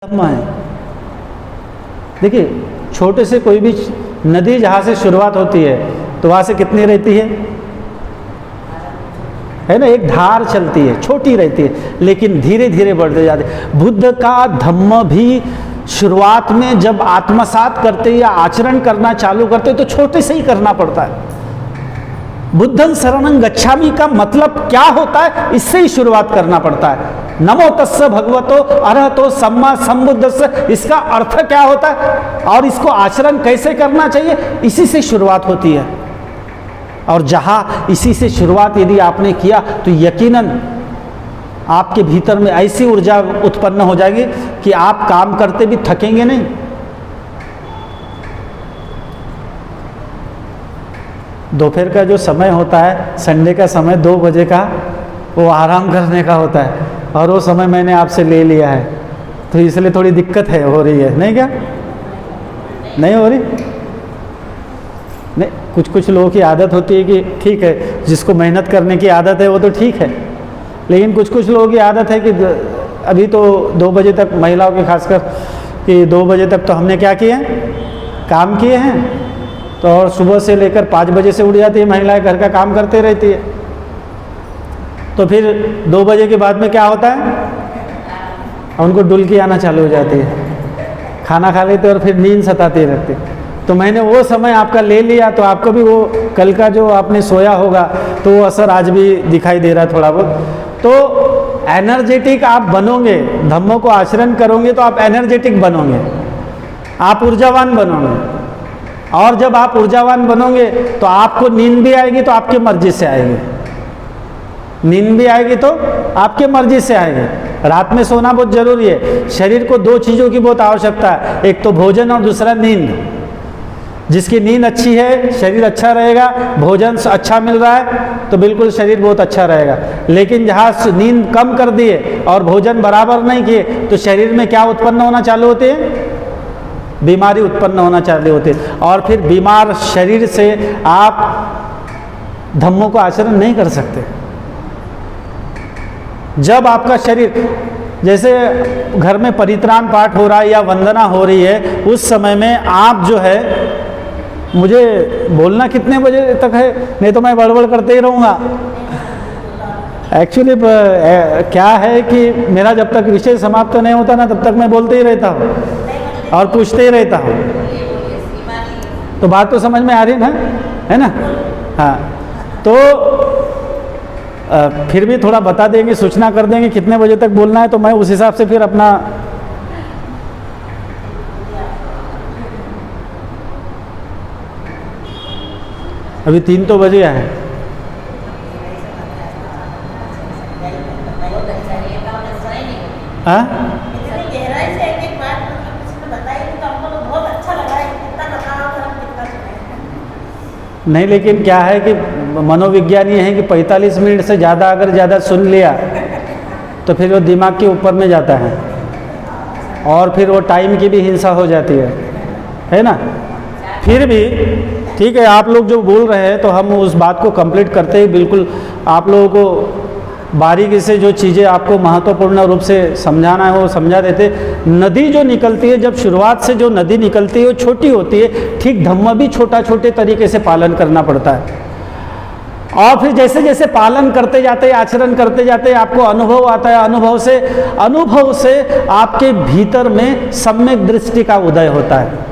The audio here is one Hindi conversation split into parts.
धम्म है। देखिए, छोटे से कोई भी नदी जहाँ से शुरुआत होती है तो वहाँ से कितनी रहती है ना, एक धार चलती है, छोटी रहती है, लेकिन धीरे धीरे बढ़ते जाते। बुद्ध का धम्म भी शुरुआत में जब आत्मसात करते या आचरण करना चालू करते तो छोटे से ही करना पड़ता है। बुद्धं शरणं गच्छामि का मतलब क्या होता है, इससे ही शुरुआत करना पड़ता है। नमो तस्स भगवतो अरहतो सम्मा सम्बुद्धस्स, इसका अर्थ क्या होता है और इसको आचरण कैसे करना चाहिए, इसी से शुरुआत होती है। और जहाँ इसी से शुरुआत यदि आपने किया तो यकीनन आपके भीतर में ऐसी ऊर्जा उत्पन्न हो जाएगी कि आप काम करते भी थकेंगे नहीं। दोपहर का जो समय होता है, संडे का समय 2 बजे का, वो आराम करने का होता है और वो समय मैंने आपसे ले लिया है, तो इसलिए थोड़ी दिक्कत है, हो रही है नहीं क्या? नहीं हो रही? नहीं, कुछ लोगों की आदत होती है कि ठीक है, जिसको मेहनत करने की आदत है वो तो ठीक है, लेकिन कुछ लोगों की आदत है कि अभी तो 2 बजे तक, महिलाओं की खासकर कि 2 बजे तक तो हमने क्या किए हैं, काम किए हैं, तो और सुबह से लेकर 5 बजे से उठ जाती है महिलाएं, घर का काम करते रहती है। तो फिर 2 बजे के बाद में क्या होता है, उनको डुलकी आना चालू हो जाती है, खाना खा लेते और फिर नींद सताती रहती। तो मैंने वो समय आपका ले लिया, तो आपको भी वो कल का जो आपने सोया होगा तो वो असर आज भी दिखाई दे रहा है थोड़ा बहुत। तो एनर्जेटिक आप बनोगे, धम्मों को आचरण करोगे तो आप एनर्जेटिक बनोगे, आप ऊर्जावान बनोगे। और जब आप ऊर्जावान बनोगे तो आपको नींद भी आएगी तो आपके मर्जी से आएगी, नींद भी आएगी तो आपके मर्जी से आएगी। रात में सोना बहुत जरूरी है। शरीर को 2 चीज़ों की बहुत आवश्यकता है, एक तो भोजन और दूसरा नींद। जिसकी नींद अच्छी है शरीर अच्छा रहेगा, भोजन अच्छा मिल रहा है तो बिल्कुल शरीर बहुत अच्छा रहेगा। लेकिन जहाँ नींद कम कर दिए और भोजन बराबर नहीं किए तो शरीर में क्या उत्पन्न होना चालू होते हैं, बीमारी उत्पन्न होना चालू होती है। और फिर बीमार शरीर से आप धम्मों को आचरण नहीं कर सकते। जब आपका शरीर, जैसे घर में परित्राण पाठ हो रहा है या वंदना हो रही है, उस समय में आप जो है, मुझे बोलना कितने बजे तक है, नहीं तो मैं बड़बड़ करते ही रहूँगा। एक्चुअली क्या है कि मेरा जब तक विषय समाप्त नहीं होता ना, तब तक मैं बोलते ही रहता हूँ और पूछते ही रहता हूँ। तो बात तो समझ में आ रही ना, है ना? हाँ, तो फिर भी थोड़ा बता देंगे, सूचना कर देंगे कितने बजे तक बोलना है, तो मैं उस हिसाब से फिर अपना अभी 3 तो बजे है। हाँ, नहीं, लेकिन क्या है कि मनोविज्ञान ये है कि 45 मिनट से ज़्यादा अगर ज़्यादा सुन लिया तो फिर वो दिमाग के ऊपर में जाता है और फिर वो टाइम की भी हिंसा हो जाती है ना? फिर भी ठीक है, आप लोग जो बोल रहे हैं तो हम उस बात को कंप्लीट करते ही बिल्कुल आप लोगों को बारीकी से जो चीज़ें आपको महत्वपूर्ण रूप से समझाना है वो समझा देते। नदी जो निकलती है, जब शुरुआत से जो नदी निकलती है वो छोटी होती है, ठीक धम्म भी छोटे तरीके से पालन करना पड़ता है। और फिर जैसे जैसे पालन करते जाते, आचरण करते जाते, आपको अनुभव आता है, अनुभव से आपके भीतर में सम्यक दृष्टि का उदय होता है।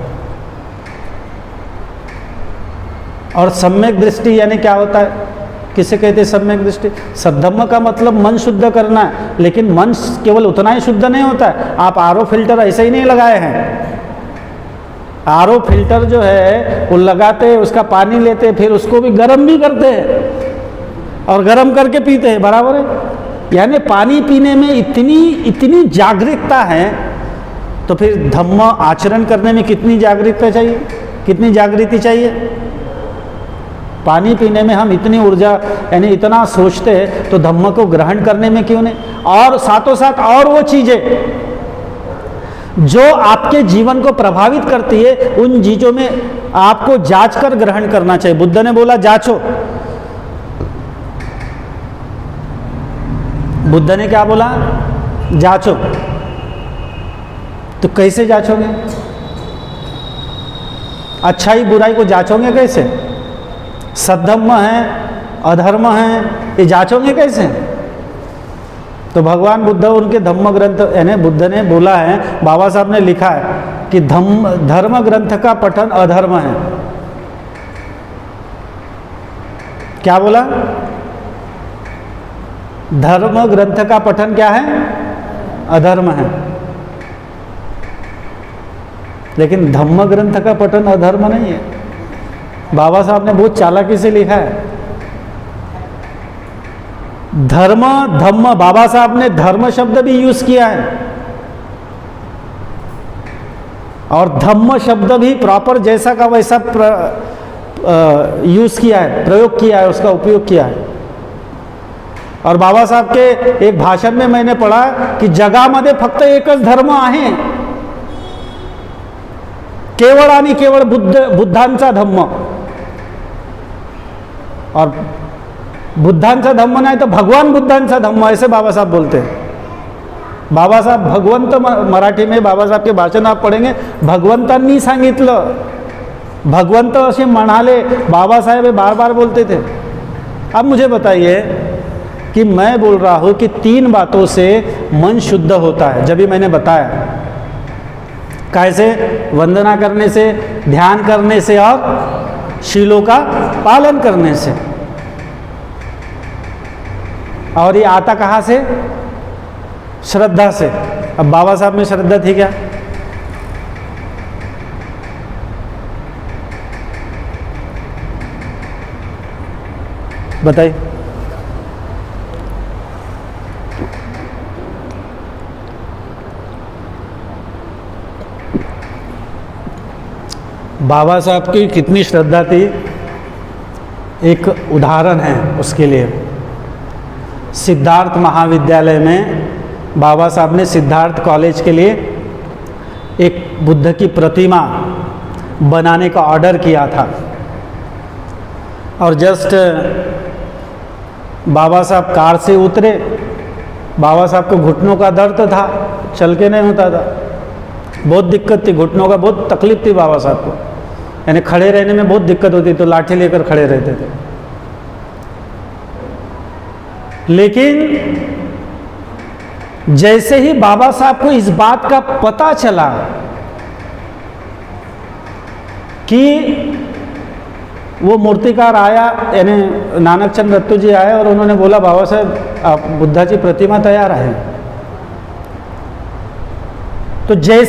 और सम्यक दृष्टि यानी क्या होता है, किसे कहते हैं सम्यक दृष्टि? सद्धम्म का मतलब मन शुद्ध करना है, लेकिन मन केवल उतना ही शुद्ध नहीं होता है। आप आरओ फिल्टर ऐसे ही नहीं लगाए हैं। आरओ फिल्टर जो है वो लगाते हैं, उसका पानी लेते हैं, फिर उसको भी गर्म भी करते हैं और गर्म करके पीते हैं, बराबर है। यानी पानी पीने में इतनी जागरूकता है, तो फिर धम्म आचरण करने में कितनी जागरूकता चाहिए, कितनी जागृति चाहिए? पानी पीने में हम इतनी ऊर्जा यानी इतना सोचते हैं, तो धम्म को ग्रहण करने में क्यों नहीं? और साथों साथ और वो चीज़ें जो आपके जीवन को प्रभावित करती है, उन चीज़ों में आपको जांच कर ग्रहण करना चाहिए। बुद्ध ने बोला जांचो। बुद्ध ने क्या बोला? जांचो। तो कैसे जांचोगे? अच्छाई बुराई को जांचोगे कैसे? सद्धम्म है, अधर्म है, ये जांचोगे कैसे? तो भगवान बुद्ध उनके धम्म ग्रंथ, यानी बुद्ध ने बोला है, बाबा साहब ने लिखा है कि धर्म ग्रंथ का पठन अधर्म है। क्या बोला? धर्म ग्रंथ का पठन क्या है? अधर्म है। लेकिन धम्म ग्रंथ का पठन अधर्म नहीं है। बाबा साहब ने बहुत चालाकी से लिखा है। धर्म धम्म, बाबा साहब ने धर्म शब्द भी यूज किया है और धम्म शब्द भी प्रॉपर जैसा का वैसा यूज किया है, प्रयोग किया है, उसका उपयोग किया है। और बाबा साहब के एक भाषण में मैंने पढ़ा कि जगामध्ये फक्त एकच धर्म आहे, केवळ आणि केवळ बुद्धांचा धम्म। और बुद्धांचा धम्म नहीं तो भगवान बुद्धांचा धम्म, ऐसे बाबा साहब बोलते हैं। बाबा साहब भगवंत, मराठी में बाबा साहब के भाषण आप पढ़ेंगे, भगवंतांनी सांगितलं, भगवंत असे म्हणाले, बाबा साहेब बार बार बोलते थे। अब मुझे बताइए कि मैं बोल रहा हूँ कि 3 बातों से मन शुद्ध होता है, जब भी मैंने बताया कैसे, वंदना करने से, ध्यान करने से और शीलों का पालन करने से। और ये आता कहाँ से? श्रद्धा से। अब बाबा साहब में श्रद्धा थी क्या? बताइए। बाबा साहब की कितनी श्रद्धा थी, एक उदाहरण है उसके लिए। सिद्धार्थ महाविद्यालय में बाबा साहब ने सिद्धार्थ कॉलेज के लिए एक बुद्ध की प्रतिमा बनाने का ऑर्डर किया था। और जस्ट बाबा साहब कार से उतरे, बाबा साहब को घुटनों का दर्द था, चल के नहीं होता था, बहुत दिक्कत थी, घुटनों का बहुत तकलीफ थी बाबा साहब को, यानी खड़े रहने में बहुत दिक्कत होती, तो लाठी लेकर खड़े रहते थे। लेकिन जैसे ही बाबा साहब को इस बात का पता चला कि वो मूर्तिकार आया, यानी नानक चंद रत्तू जी आए और उन्होंने बोला, बाबा साहब आप बुद्धा जी प्रतिमा तैयार है। तो जैसे